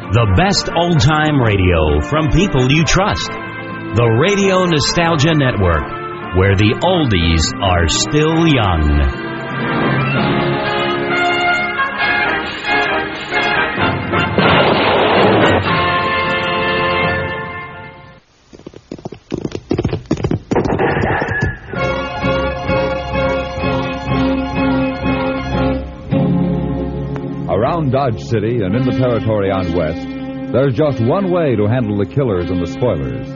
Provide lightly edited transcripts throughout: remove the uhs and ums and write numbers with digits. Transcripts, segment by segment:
The best old-time radio from people you trust. The Radio Nostalgia Network, where the oldies are still young. Around Dodge City and in the territory on West, there's just one way to handle the killers and the spoilers.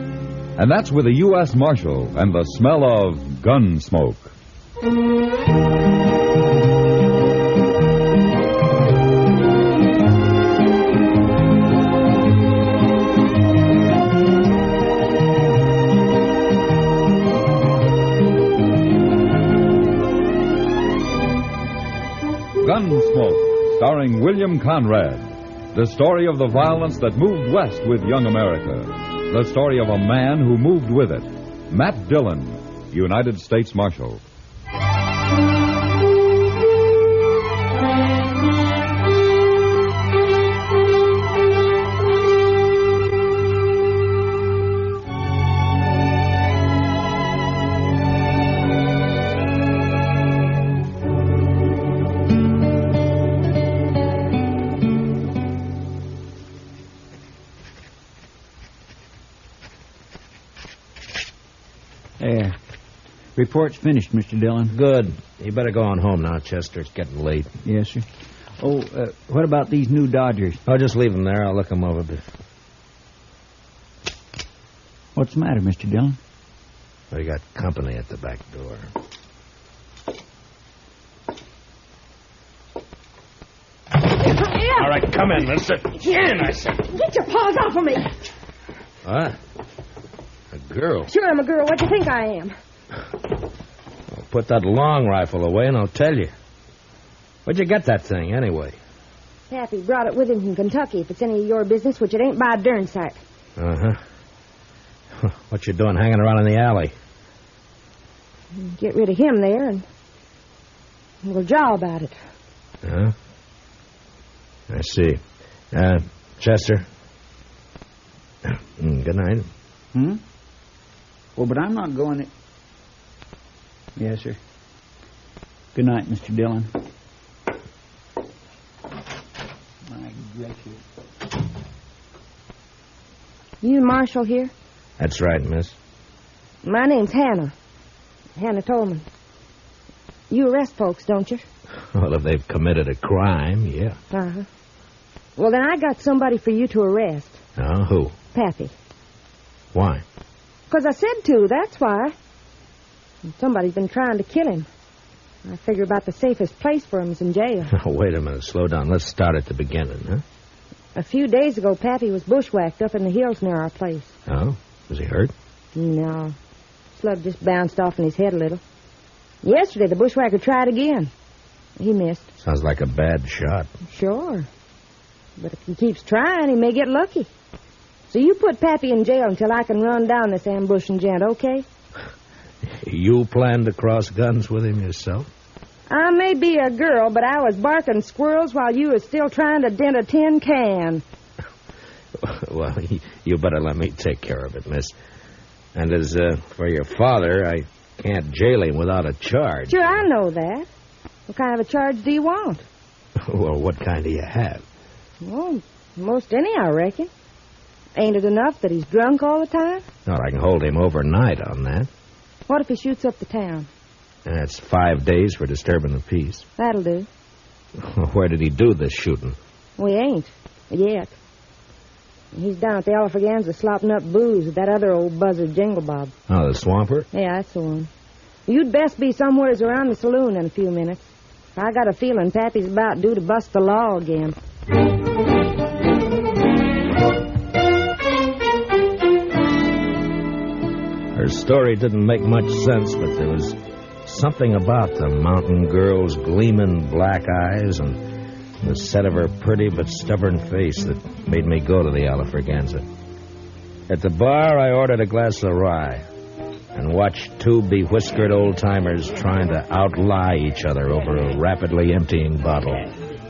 And that's with a U.S. Marshal and the smell of Gunsmoke. Gunsmoke, starring William Conrad. The story of the violence that moved west with young America. The story of a man who moved with it. Matt Dillon, United States Marshal. There. Report's finished, Mr. Dillon. Good. You better go on home now, Chester. It's getting late. Yes, sir. Oh, what about these new Dodgers? Oh, just leave them there. I'll look them over. What's the matter, Mr. Dillon? We got company at the back door. All right, come in, mister. In, I said. Get your paws off of me. What? A girl? Sure, I'm a girl. What do you think I am? Well, put that long rifle away and I'll tell you. Where'd you get that thing, anyway? Pappy brought it with him from Kentucky, if it's any of your business, which it ain't by a darn sight. Uh-huh. What you doing hanging around in the alley? Get rid of him there, and we'll jaw about it. Huh? I see. Chester? Good night. Hmm? Well, but I'm not going... Yes, sir. Good night, Mr. Dillon. My gracious. You Marshal here? That's right, miss. My name's Hannah. Hannah Tolman. You arrest folks, don't you? Well, if they've committed a crime, yeah. Uh-huh. Well, then I got somebody for you to arrest. Oh, who? Pappy. Why? 'Cause I said to, that's why. Somebody's been trying to kill him. I figure about the safest place for him is in jail. Oh, wait a minute. Slow down. Let's start at the beginning, huh? A few days ago, Pappy was bushwhacked up in the hills near our place. Oh? Was he hurt? No. Slug just bounced off in his head a little. Yesterday, the bushwhacker tried again. He missed. Sounds like a bad shot. Sure. But if he keeps trying, he may get lucky. So you put Pappy in jail until I can run down this ambushing gent, okay? You plan to cross guns with him yourself? I may be a girl, but I was barking squirrels while you was still trying to dent a tin can. Well, you better let me take care of it, miss. And as for your father, I can't jail him without a charge. Sure, I know that. What kind of a charge do you want? Well, what kind do you have? Well, most any, I reckon. Ain't it enough that he's drunk all the time? Well, I can hold him overnight on that. What if he shoots up the town? That's 5 days for disturbing the peace. That'll do. Where did he do this shooting? We ain't. Yet. He's down at the Alfreganza slopping up booze with that other old buzzard Jingle Bob. Oh, the Swamper? Yeah, that's the one. You'd best be somewheres around the saloon in a few minutes. I got a feeling Pappy's about due to bust the law again. Her story didn't make much sense, but there was something about the mountain girl's gleaming black eyes and the set of her pretty but stubborn face that made me go to the Alfreganza. At the bar, I ordered a glass of rye and watched two bewhiskered old-timers trying to outlie each other over a rapidly emptying bottle.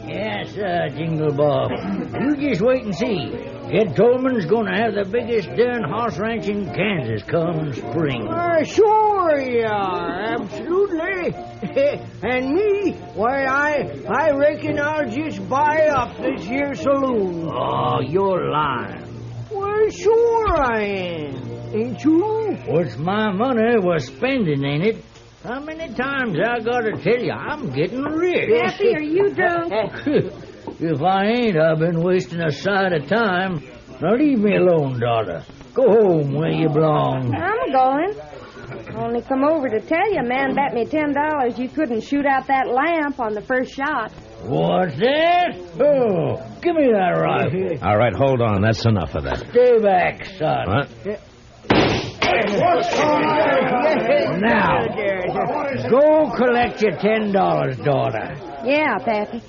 Yes, Jingle Bob. You just wait and see. Jed Tolman's gonna have the biggest darn horse ranch in Kansas come spring. Sure you are, absolutely. And me, why, I reckon I'll just buy up this here saloon. Oh, you're lying. Well, sure I am. Ain't you? What's my money was spending in it? How many times I gotta tell you I'm getting rich? Pappy, are you drunk? If I ain't, I've been wasting a sight of time. Now leave me alone, daughter. Go home where you belong. I'm going. Only come over to tell you, a man bet me $10 you couldn't shoot out that lamp on the first shot. What's that? Oh, give me that rifle. All right, hold on. That's enough of that. Stay back, son. What? Now, go collect your $10, daughter. Yeah, Pappy.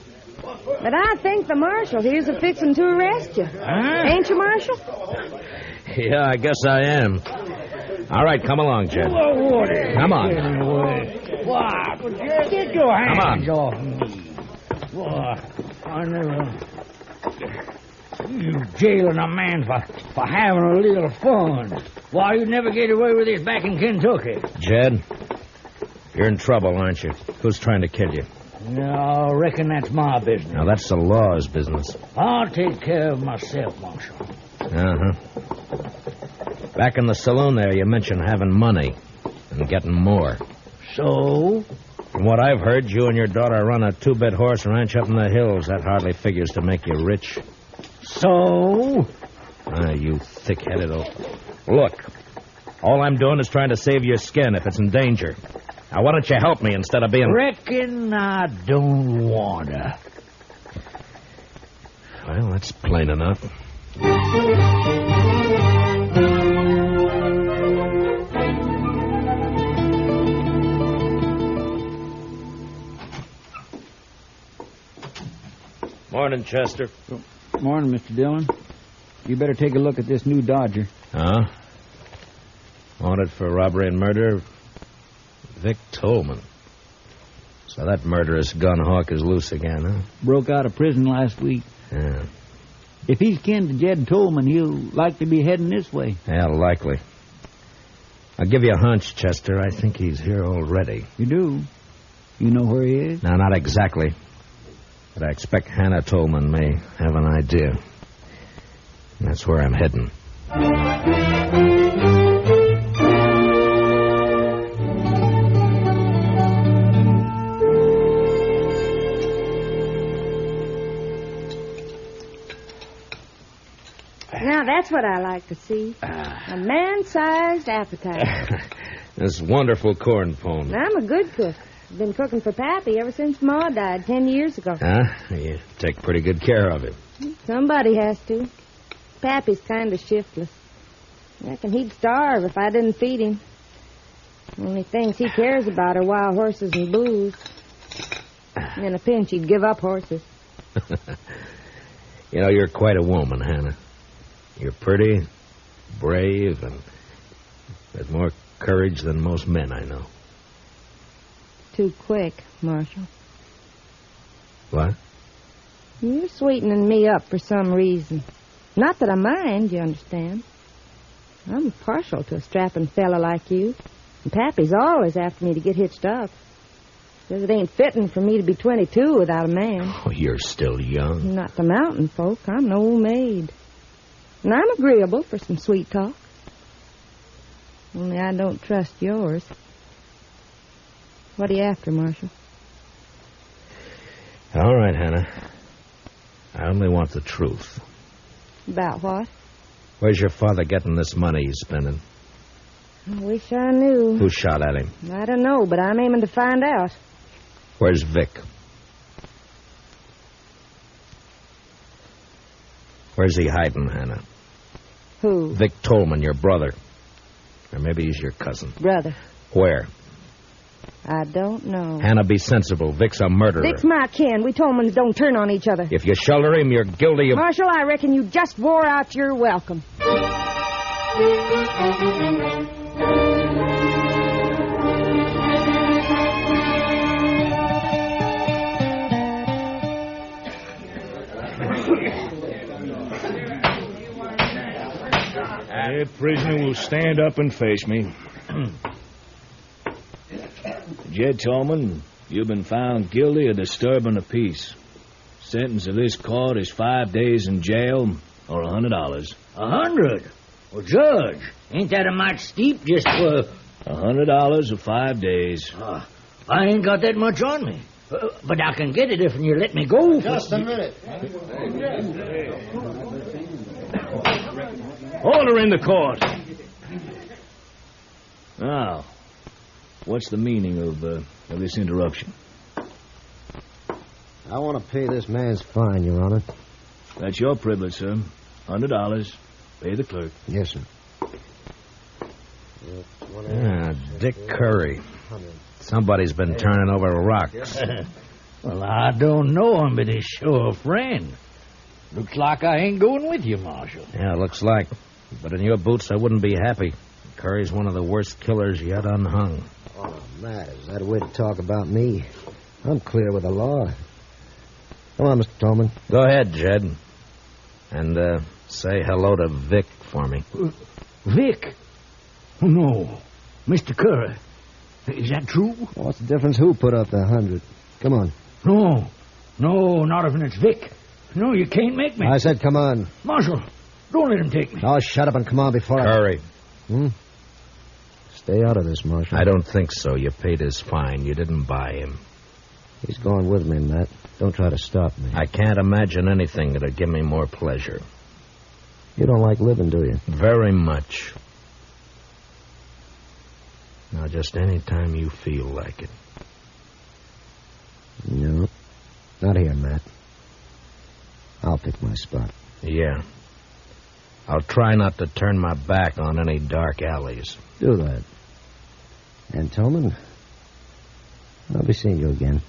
But I think the marshal here's a-fixin' to arrest you. Huh? Ain't you, Marshal? Yeah, I guess I am. All right, come along, Jed. Come on. What? Get your hands Come off me. Why, I never... You jailing a man for having a little fun. Why, you'd never get away with this back in Kentucky. Jed, you're in trouble, aren't you? Who's trying to kill you? No, I reckon that's my business. Now, that's the law's business. I'll take care of myself, Marshal. Uh-huh. Back in the saloon there, you mentioned having money and getting more. So? From what I've heard, you and your daughter run a two-bit horse ranch up in the hills. That hardly figures to make you rich. So? You thick-headed old... Look, all I'm doing is trying to save your skin if it's in danger. Now, why don't you help me instead of being... Reckon I don't wanna. Well, that's plain enough. Morning, Chester. Morning, Mr. Dillon. You better take a look at this new Dodger. Huh? Wanted for robbery and murder, Vic Tolman. So that murderous gun hawk is loose again, huh? Broke out of prison last week. Yeah. If he's kin to Jed Tolman, he'll likely be heading this way. Yeah, likely. I'll give you a hunch, Chester. I think he's here already. You do? You know where he is? No, not exactly. But I expect Hannah Tolman may have an idea. And that's where I'm heading. Now, that's what I like to see. A man-sized appetite. This wonderful corn pone. I'm a good cook. I've been cooking for Pappy ever since Ma died 10 years ago. Huh? You take pretty good care of him. Somebody has to. Pappy's kind of shiftless. I reckon he'd starve if I didn't feed him. Only things he cares about are wild horses and booze. In a pinch, he'd give up horses. You know, you're quite a woman, Hannah. You're pretty, brave, and with more courage than most men I know. Too quick, Marshal. What? You're sweetening me up for some reason. Not that I mind, you understand. I'm partial to a strapping fella like you. And Pappy's always after me to get hitched up. Says it ain't fitting for me to be 22 without a man. Oh, you're still young. Not the mountain folk. I'm an old maid. And I'm agreeable for some sweet talk. Only I don't trust yours. What are you after, Marshal? All right, Hannah. I only want the truth. About what? Where's your father getting this money he's spending? I wish I knew. Who shot at him? I don't know, but I'm aiming to find out. Where's Vic? Where's he hiding, Hannah? Who? Vic Tolman, your brother. Or maybe he's your cousin. Brother. Where? I don't know. Hannah, be sensible. Vic's a murderer. Vic's my kin. We Tolmans don't turn on each other. If you shelter him, you're guilty of... Marshal, I reckon you just wore out your welcome. Every prisoner will stand up and face me. Jed Tolman, you've been found guilty of disturbing the peace. Sentence of this court is 5 days in jail or $100. 100? Well, Judge, ain't that a mite steep just for... $100 or 5 days. I ain't got that much on me. But I can get it if you let me go. Just a minute. Order in the court. Now, what's the meaning of this interruption? I want to pay this man's fine, Your Honor. That's your privilege, sir. $100. Pay the clerk. Yes, sir. Dick Curry. Somebody's been turning over rocks. Well, I don't know him, but he's sure a friend. Looks like I ain't going with you, Marshal. Yeah, looks like. But in your boots, I wouldn't be happy. Curry's one of the worst killers yet unhung. Oh, Matt, is that a way to talk about me? I'm clear with the law. Come on, Mr. Tolman. Go ahead, Jed. And say hello to Vic for me. Vic? Oh, no. Mr. Curry. Is that true? What's the difference who put up the 100? Come on. No, not if it's Vic. No, you can't make me. I said come on. Marshal, don't let him take me. Oh, shut up and come on before Curry. Stay out of this, Marshal. I don't think so. You paid his fine. You didn't buy him. He's going with me, Matt. Don't try to stop me. I can't imagine anything that'd give me more pleasure. You don't like living, do you? Very much. Now, just any time you feel like it. No. Not here, Matt. I'll pick my spot. Yeah. I'll try not to turn my back on any dark alleys. Do that. And, Tolman, I'll be seeing you again.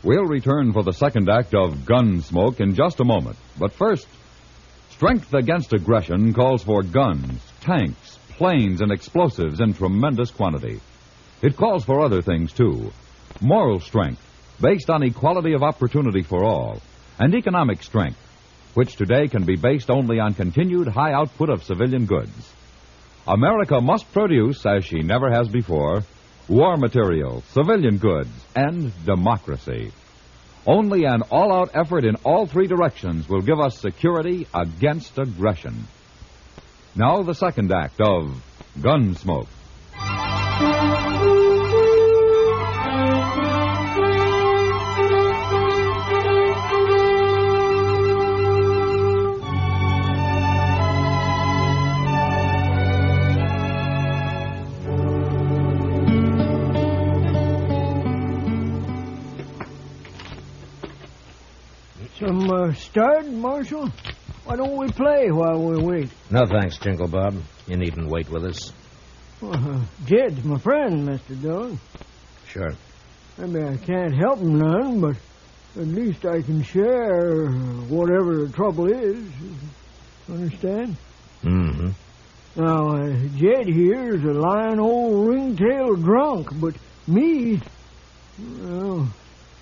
We'll return for the second act of Gunsmoke in just a moment. But first, strength against aggression calls for guns, tanks, planes, and explosives in tremendous quantity. It calls for other things, too. Moral strength, based on equality of opportunity for all, and economic strength, which today can be based only on continued high output of civilian goods. America must produce, as she never has before, war material, civilian goods, and democracy. Only an all-out effort in all three directions will give us security against aggression. Now the second act of Gunsmoke. Some stud, Marshal? Why don't we play while we wait? No thanks, Jingle Bob. You needn't wait with us. Jed's my friend, Mr. Dillon. Sure. Maybe I can't help him none, but at least I can share whatever the trouble is. Understand? Mm-hmm. Now, Jed here is a lying old ringtail drunk, but me, well,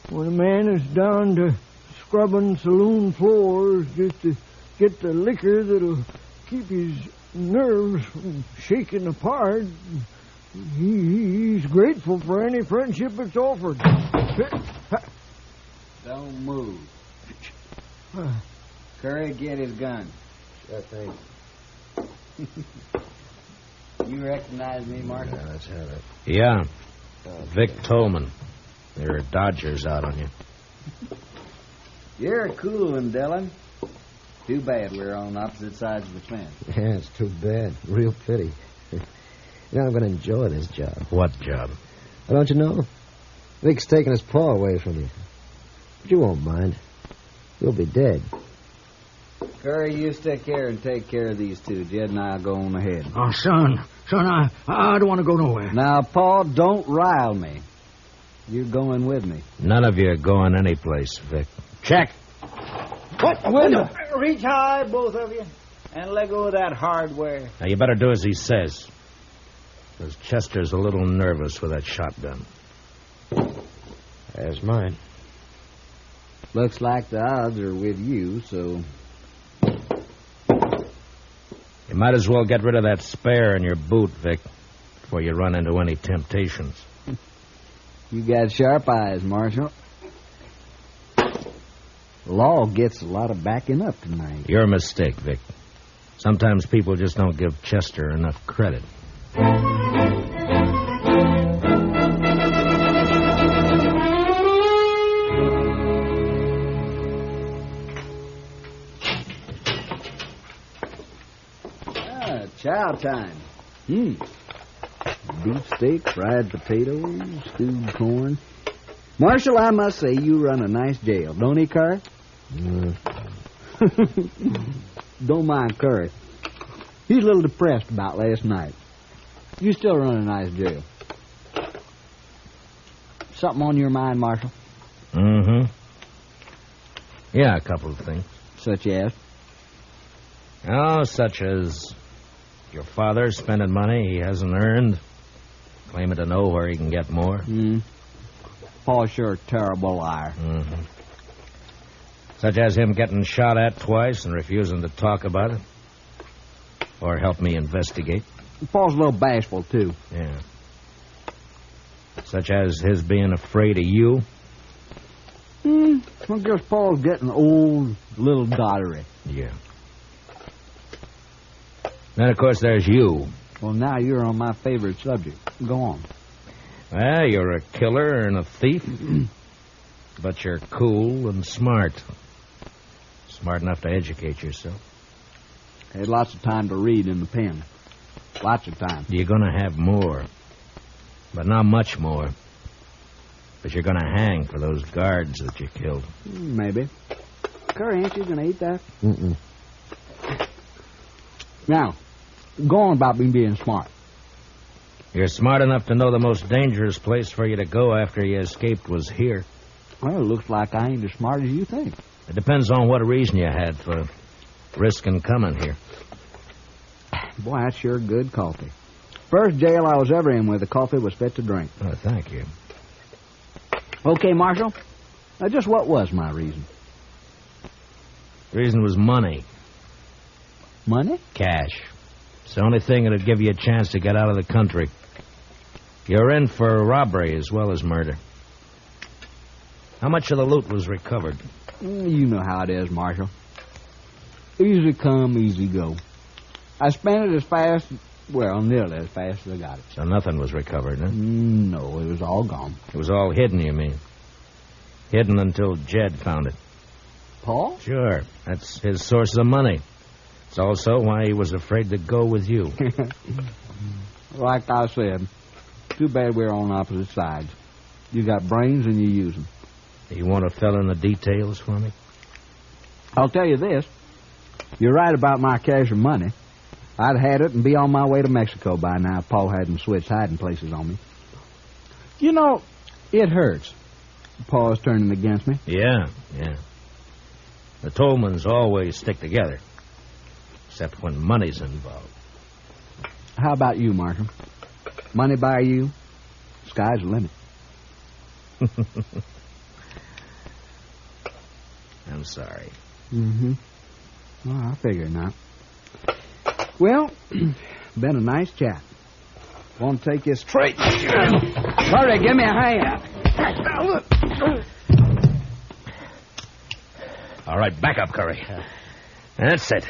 when a man is down to scrubbing saloon floors just to get the liquor that'll keep his nerves from shaking apart, he's grateful for any friendship that's offered. Don't move. Curry, get his gun. Sure thing. You recognize me, Mark? Yeah, let's have it. Yeah. Vic Tolman. There are Dodgers out on you. You're a cool one, Dillon. Too bad we're on opposite sides of the fence. Yeah, it's too bad. Real pity. I'm going to enjoy this job. What job? Well, don't you know? Vic's taking his paw away from you. But you won't mind. You'll be dead. Curry, you stick here and take care of these two. Jed and I'll go on ahead. Oh, son, I don't want to go nowhere. Now, Paul, don't rile me. You're going with me. None of you are going anyplace, Vic. Check. What? Window. Reach high, both of you. And let go of that hardware. Now, you better do as he says. Because Chester's a little nervous with that shotgun. There's mine. Looks like the odds are with you, so... You might as well get rid of that spare in your boot, Vic, before you run into any temptations. You got sharp eyes, Marshal. The law gets a lot of backing up tonight. Your mistake, Vic. Sometimes people just don't give Chester enough credit. Chow time. Beefsteak, fried potatoes, stewed corn. Marshal, I must say you run a nice jail, don't he, Curry? Don't mind Curry. He's a little depressed about last night. You still run a nice jail. Something on your mind, Marshal? Mm-hmm. Yeah, a couple of things. Such as? Oh, such as your father spending money he hasn't earned, claiming to know where he can get more. Paul's sure a terrible liar. Mm-hmm. Such as him getting shot at twice and refusing to talk about it. Or help me investigate. Paul's a little bashful, too. Yeah. Such as his being afraid of you. I guess Paul's getting old, little dottery. Yeah. Then, of course, there's you. Well, now you're on my favorite subject. Go on. Well, you're a killer and a thief. But you're cool and smart. Smart enough to educate yourself. Had lots of time to read in the pen. Lots of time. You're going to have more. But not much more. But you're going to hang for those guards that you killed. Maybe. Curry, ain't you going to eat that? Now, go on about me being smart. You're smart enough to know the most dangerous place for you to go after you escaped was here. Well, it looks like I ain't as smart as you think. It depends on what reason you had for risking coming here. Boy, that's sure good coffee. First jail I was ever in where the coffee was fit to drink. Oh, thank you. Okay, Marshal. Now, just what was my reason? The reason was money. Money? Cash. It's the only thing that'd give you a chance to get out of the country. You're in for robbery as well as murder. How much of the loot was recovered? You know how it is, Marshal. Easy come, easy go. I spent it as fast, well, nearly as fast as I got it. So nothing was recovered, huh? No, it was all gone. It was all hidden, you mean? Hidden until Jed found it. Paul? Sure. That's his source of money. It's also why he was afraid to go with you. Like I said, too bad we're on opposite sides. You got brains and you use them. You want to fill in the details for me? I'll tell you this. You're right about my cash and money. I'd had it and be on my way to Mexico by now if Paul hadn't switched hiding places on me. You know, it hurts. Paul's turning against me. Yeah. The Tolmans always stick together. Except when money's involved. How about you, Marshal? Money by you, sky's the limit. I'm sorry. Well, I figure not. Well, been a nice chat. Want to take you straight? Hurry, give me a hand. All right, back up, Curry. That's it.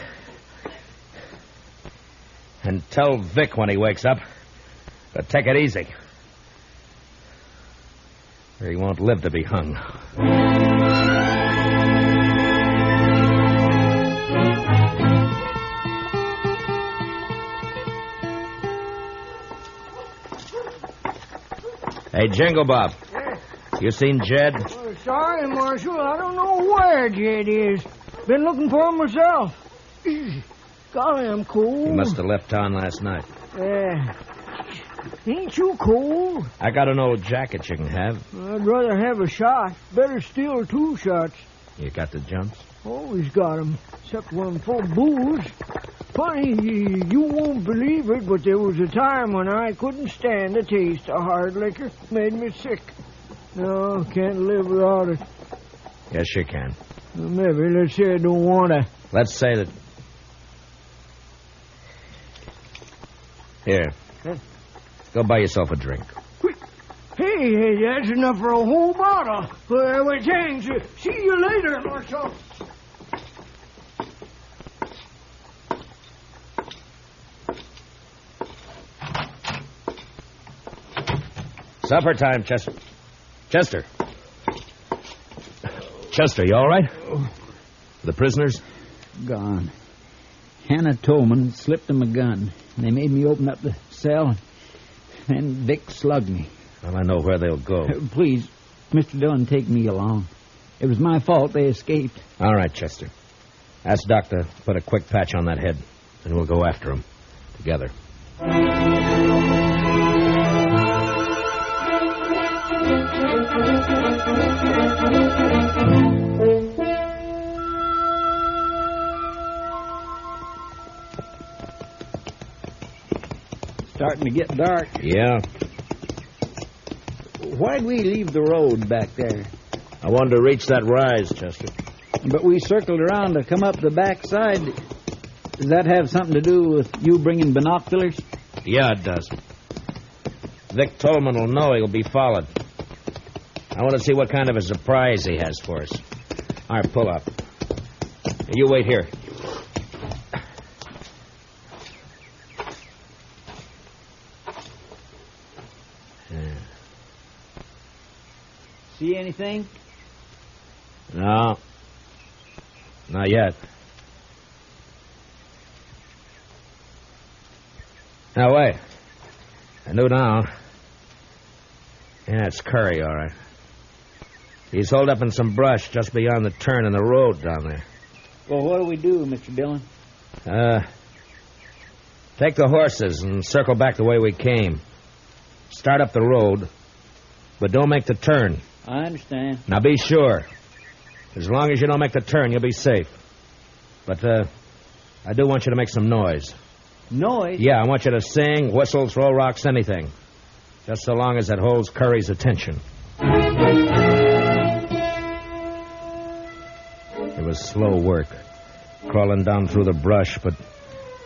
And tell Vic when he wakes up to take it easy. Or he won't live to be hung. Hey, Jingle Bob. You seen Jed? Oh, sorry, Marshal. I don't know where Jed is. Been looking for him myself. Golly, I'm cold. He must have left town last night. Ain't you cold? I got an old jacket you can have. I'd rather have a shot. Better steal 2 shots. You got the jumps? Always got 'em, except when I'm full of booze. Funny, you won't believe it, but there was a time when I couldn't stand the taste of hard liquor. Made me sick. No, can't live without it. Yes, you can. Well, maybe, let's say I don't want to. Let's say that... Here. Huh? Go buy yourself a drink. Hey, that's enough for a whole bottle. Well, thanks. See you later, Marshal. Supper time, Chester. Chester, you all right? The prisoners? Gone. Hannah Tolman slipped them a gun. They made me open up the cell, and Vic slugged me. Well, I know where they'll go. Please, Mr. Dillon, take me along. It was my fault they escaped. All right, Chester. Ask Doc to put a quick patch on that head, and we'll go after him together. Starting to get dark. Yeah. Why'd we leave the road back there? I wanted to reach that rise, Chester. But we circled around to come up the backside. Does that have something to do with you bringing binoculars? Yeah, it does. Vic Tolman will know he'll be followed. I want to see what kind of a surprise he has for us. All right, pull up. You wait here. See anything? No. Not yet. Now, wait. I know now. Yeah, it's Curry, all right. He's holed up in some brush just beyond the turn in the road down there. Well, what do we do, Mr. Dillon? Take the horses and circle back the way we came. Start up the road, but don't make the turn. I understand. Now, be sure. As long as you don't make the turn, you'll be safe. But, I do want you to make some noise. Noise? Yeah, I want you to sing, whistle, throw rocks, anything. Just so long as it holds Curry's attention. It was slow work, crawling down through the brush, but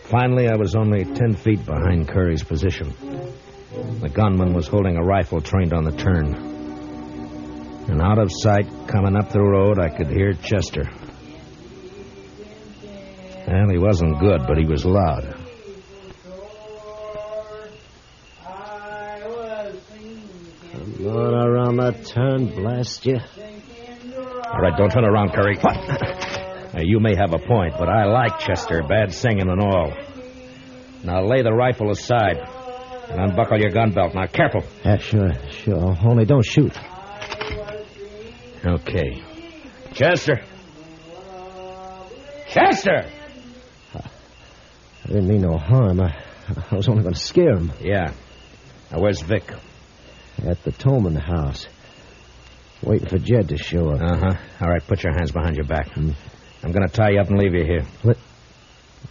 finally I was only 10 feet behind Curry's position. The gunman was holding a rifle trained on the turn. And out of sight, coming up the road, I could hear Chester. Well, he wasn't good, but he was loud. Come on around that turn, blast you. All right, don't turn around, Curry. What? Now, you may have a point, but I like Chester, bad singing and all. Now, lay the rifle aside and unbuckle your gun belt. Now, careful. Yeah, sure. Only don't shoot. Okay. Chester! Chester! I didn't mean no harm. I was only going to scare him. Yeah. Now, where's Vic? At the Tolman house. Waiting for Jed to show up. Uh-huh. All right, put your hands behind your back. I'm going to tie you up and leave you here. What?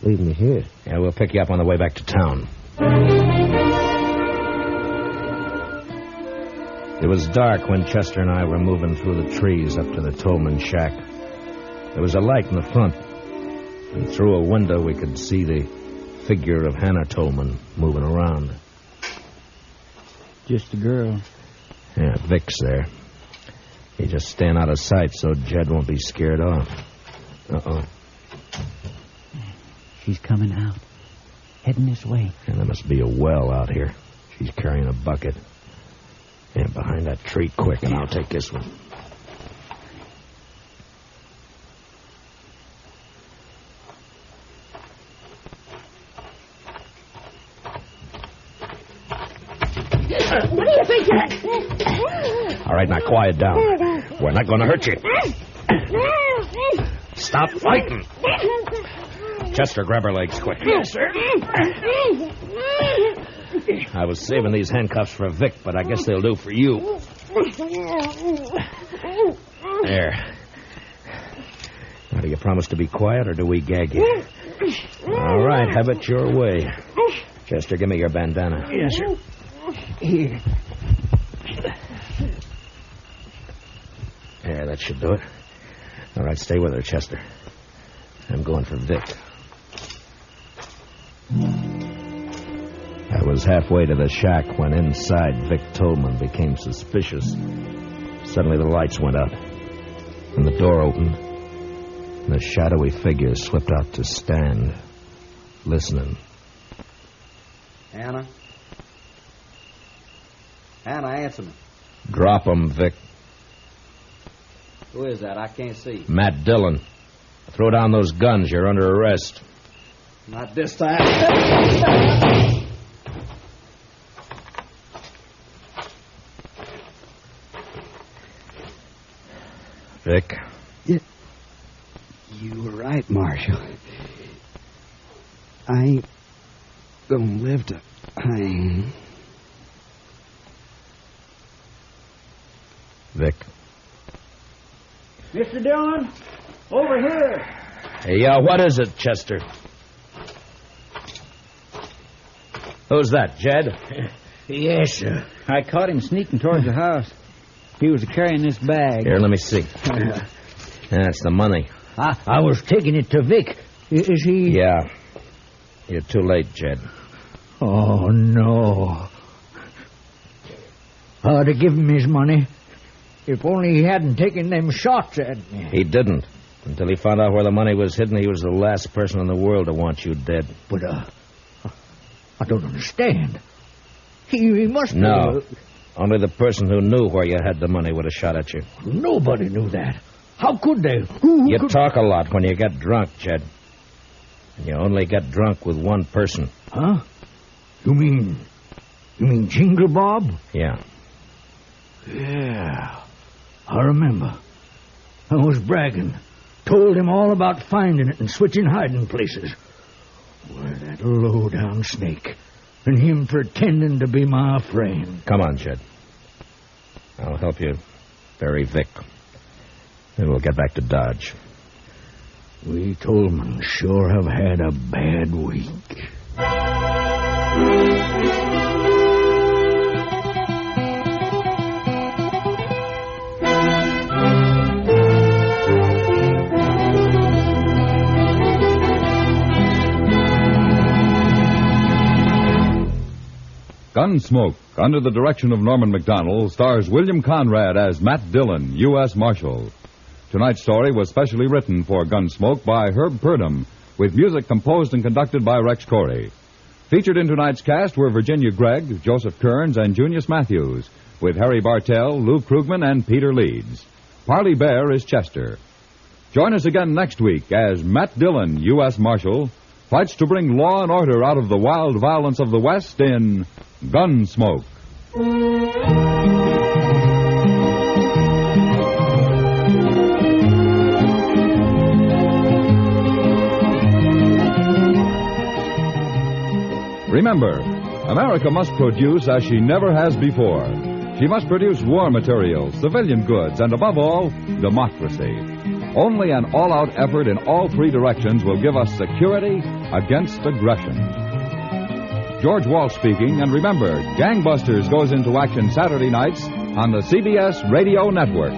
Leave me here? Yeah, we'll pick you up on the way back to town. It was dark when Chester and I were moving through the trees up to the Tolman shack. There was a light in the front, and through a window we could see the figure of Hannah Tolman moving around. Just a girl. Yeah, Vic's there. He just staying out of sight so Jed won't be scared off. Uh-oh. She's coming out. Heading this way. And there must be a well out here. She's carrying a bucket. And behind that tree quick, and I'll take this one. What do you think? All right, now quiet down. We're not going to hurt you. Stop fighting. Chester, grab her legs quick. Yes, sir. I was saving these handcuffs for Vic, but I guess they'll do for you. There. you promise to be quiet, or do we gag you? All right, have it your way. Chester, give me your bandana. Yes, sir. Here. Yeah, that should do it. All right, stay with her, Chester. I'm going for Vic. I was halfway to the shack when inside Vic Tolman became suspicious. Suddenly the lights went out, and the door opened, and a shadowy figure slipped out to stand, listening. Anna? Anna, answer me. Drop him, Vic. Who is that? I can't see. Matt Dillon. Throw down those guns. You're under arrest. Not this time. Vic. You were right, Marshal. I ain't gonna live to hang. Vic. Mr. Dillon, over here. Hey, what is it, Chester? Who's that, Jed? Yes, sir. I caught him sneaking towards the house. He was carrying this bag. Here, let me see. That's the money. I was taking it to Vic. Is he... Yeah. You're too late, Jed. Oh, no. I'd have given him his money. If only he hadn't taken them shots at me. He didn't. Until he found out where the money was hidden, he was the last person in the world to want you dead. But, I don't understand. He must No. Only the person who knew where you had the money would have shot at you. Nobody knew that. How could they? You talk a lot when you get drunk, Jed. And you only get drunk with one person. Huh? You mean Jingle Bob? Yeah. Yeah. I remember. I was bragging. Told him all about finding it and switching hiding places. Why, that low-down snake. And him pretending to be my friend. Come on, Jed. I'll help you bury Vic. Then we'll get back to Dodge. We Tolmans sure have had a bad week. Gunsmoke, under the direction of Norman Macdonald, stars William Conrad as Matt Dillon, U.S. Marshal. Tonight's story was specially written for Gunsmoke by Herb Purdom, with music composed and conducted by Rex Corey. Featured in tonight's cast were Virginia Gregg, Joseph Kearns, and Junius Matthews, with Harry Bartell, Lou Krugman, and Peter Leeds. Parley Bear is Chester. Join us again next week as Matt Dillon, U.S. Marshal, fights to bring law and order out of the wild violence of the West in Gunsmoke. Remember, America must produce as she never has before. She must produce war materials, civilian goods, and above all, democracy. Only an all-out effort in all three directions will give us security against aggression. George Walsh speaking, and remember, Gangbusters goes into action Saturday nights on the CBS Radio Network.